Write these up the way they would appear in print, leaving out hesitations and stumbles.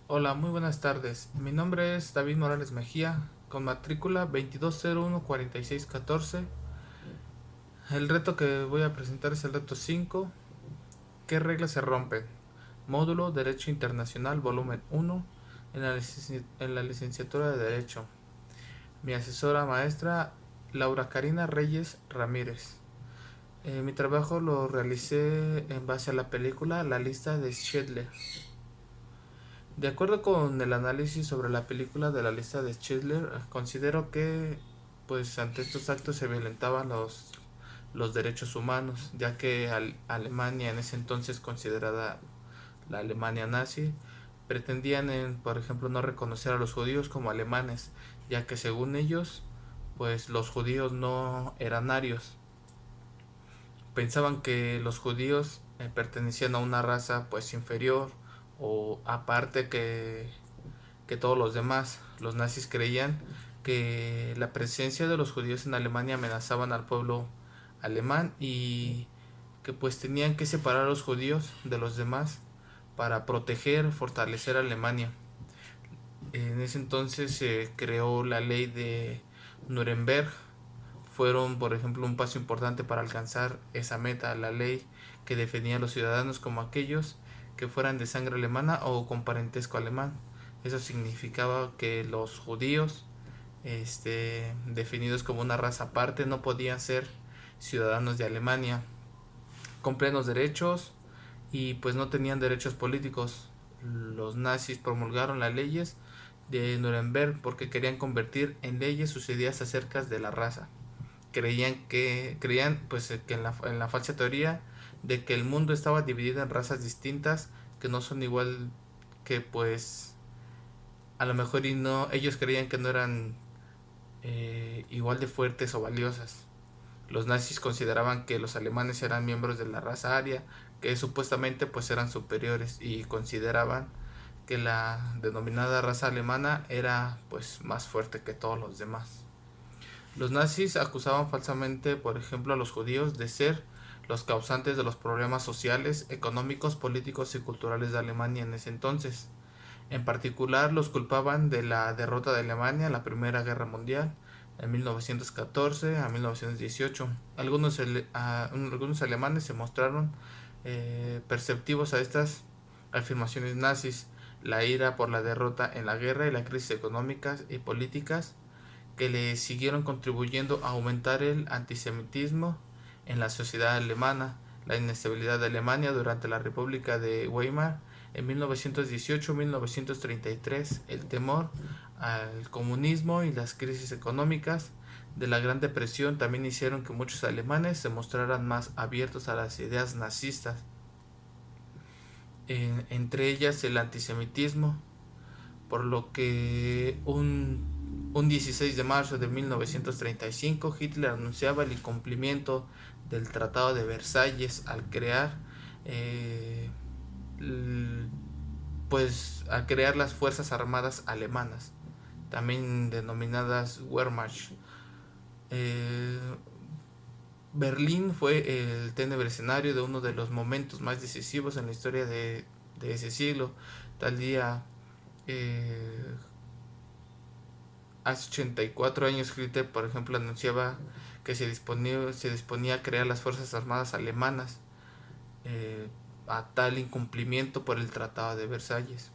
Hola, muy buenas tardes. Mi nombre es David Morales Mejía, con matrícula 22014614. El reto que voy a presentar es el reto 5. ¿Qué reglas se rompen? Módulo Derecho Internacional, volumen 1, en la licenciatura de Derecho. Mi asesora maestra, Laura Karina Reyes Ramírez. Mi trabajo lo realicé en base a la película La lista de Schindler. De acuerdo con el análisis sobre la película de la lista de Schindler, considero que pues ante estos actos se violentaban los derechos humanos, ya que Alemania, en ese entonces considerada la Alemania nazi, pretendían por ejemplo no reconocer a los judíos como alemanes, ya que según ellos pues los judíos no eran arios. Pensaban que los judíos pertenecían a una raza pues inferior o aparte que todos los demás. Los nazis creían que la presencia de los judíos en Alemania amenazaban al pueblo alemán y que pues tenían que separar a los judíos de los demás para proteger, fortalecer a Alemania. En ese entonces se creó la ley de Nuremberg. Fueron, por ejemplo, un paso importante para alcanzar esa meta, la ley que definía a los ciudadanos como aquellos que fueran de sangre alemana o con parentesco alemán. Eso significaba que los judíos, definidos como una raza aparte, no podían ser ciudadanos de Alemania con plenos derechos y pues no tenían derechos políticos. Los nazis promulgaron las leyes de Nuremberg porque querían convertir en leyes sus ideas acerca de la raza. Creían pues que en la falsa teoría de que el mundo estaba dividido en razas distintas que no son igual, que pues a lo mejor y no, ellos creían que no eran igual de fuertes o valiosas. Los nazis consideraban que los alemanes eran miembros de la raza aria, que supuestamente pues eran superiores, y consideraban que la denominada raza alemana era pues más fuerte que todos los demás. Los nazis acusaban falsamente, por ejemplo, a los judíos de ser los causantes de los problemas sociales, económicos, políticos y culturales de Alemania en ese entonces. En particular, los culpaban de la derrota de Alemania en la Primera Guerra Mundial en 1914 a 1918. Algunos alemanes se mostraron perceptivos a estas afirmaciones nazis, la ira por la derrota en la guerra y la crisis económicas y políticas que le siguieron contribuyendo a aumentar el antisemitismo en la sociedad alemana, la inestabilidad de Alemania durante la República de Weimar en 1918-1933, el temor al comunismo y las crisis económicas de la Gran Depresión también hicieron que muchos alemanes se mostraran más abiertos a las ideas nazistas, entre ellas el antisemitismo, por lo que un 16 de marzo de 1935 Hitler anunciaba el incumplimiento del Tratado de Versalles al crear eh, al crear las Fuerzas Armadas Alemanas, también denominadas Wehrmacht. Eh, Berlín fue el ténebre escenario de uno de los momentos más decisivos en la historia de ese siglo. Tal día, eh, hace 84 años, Hitler, por ejemplo, anunciaba que se disponía a crear las Fuerzas Armadas Alemanas, eh, a tal incumplimiento por el Tratado de Versalles,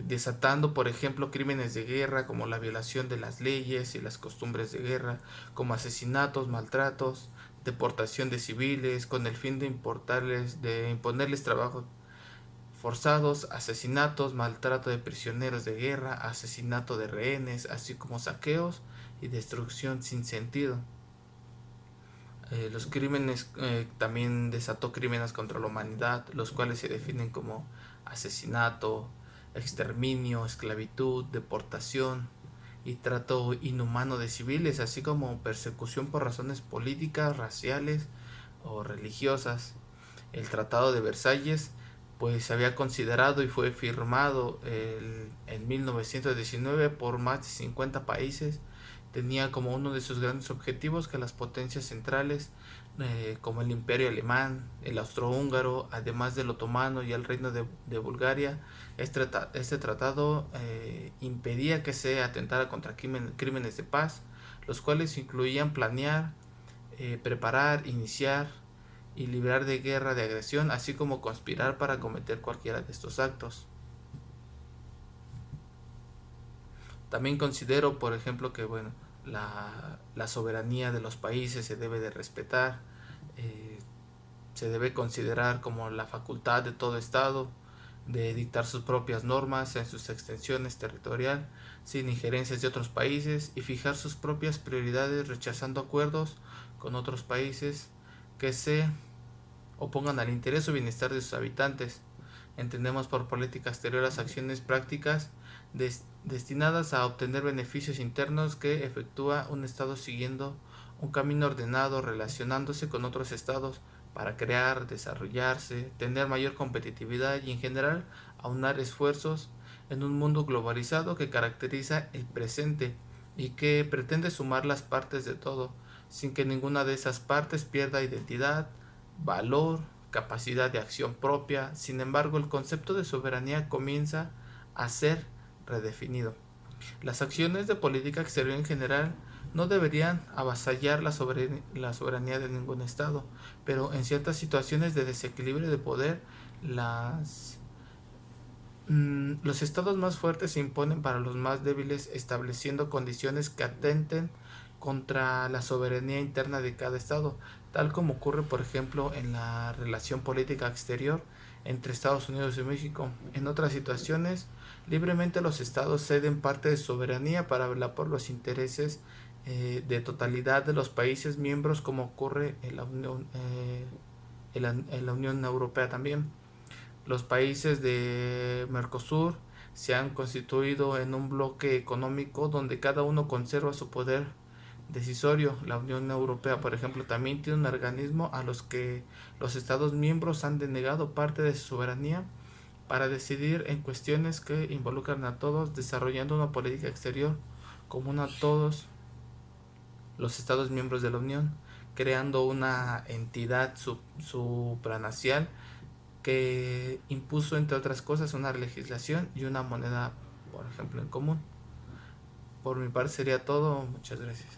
desatando, por ejemplo, crímenes de guerra como la violación de las leyes y las costumbres de guerra, como asesinatos, maltratos, deportación de civiles, con el fin de imponerles trabajo forzados, asesinatos, maltrato de prisioneros de guerra, asesinato de rehenes, así como saqueos y destrucción sin sentido. Los crímenes también desató crímenes contra la humanidad, los cuales se definen como asesinato, exterminio, esclavitud, deportación y trato inhumano de civiles, así como persecución por razones políticas, raciales o religiosas. El Tratado de Versalles pues se había considerado y fue firmado en 1919 por más de 50 países. Tenía como uno de sus grandes objetivos que las potencias centrales como el Imperio Alemán, el Austrohúngaro, además del Otomano y el Reino de Bulgaria. Este tratado impedía que se atentara contra crímenes de paz, los cuales incluían planear, preparar, iniciar y librar de guerra de agresión, así como conspirar para cometer cualquiera de estos actos. También considero, por ejemplo, que bueno, la soberanía de los países se debe de respetar, eh, se debe considerar como la facultad de todo Estado de dictar sus propias normas en sus extensiones territorial sin injerencias de otros países y fijar sus propias prioridades rechazando acuerdos con otros países que se opongan al interés o bienestar de sus habitantes. Entendemos por política exterior las acciones prácticas destinadas a obtener beneficios internos que efectúa un Estado siguiendo un camino ordenado, relacionándose con otros Estados para crear, desarrollarse, tener mayor competitividad y en general aunar esfuerzos en un mundo globalizado que caracteriza el presente y que pretende sumar las partes de todo, sin que ninguna de esas partes pierda identidad, valor, capacidad de acción propia. Sin embargo, el concepto de soberanía comienza a ser redefinido. Las acciones de política exterior en general no deberían avasallar la soberanía de ningún Estado, pero en ciertas situaciones de desequilibrio de poder, los estados más fuertes se imponen para los más débiles, estableciendo condiciones que atenten contra la soberanía interna de cada estado, tal como ocurre, por ejemplo, en la relación política exterior entre Estados Unidos y México. En otras situaciones, libremente los estados ceden parte de soberanía para velar por los intereses de totalidad de los países miembros, como ocurre en la Unión Europea también. Los países de Mercosur se han constituido en un bloque económico donde cada uno conserva su poder decisorio. La Unión Europea, por ejemplo, también tiene un organismo a los que los Estados miembros han denegado parte de su soberanía para decidir en cuestiones que involucran a todos, desarrollando una política exterior común a todos los Estados miembros de la Unión, creando una entidad supranacional que impuso, entre otras cosas, una legislación y una moneda, por ejemplo, en común. Por mi parte sería todo. Muchas gracias.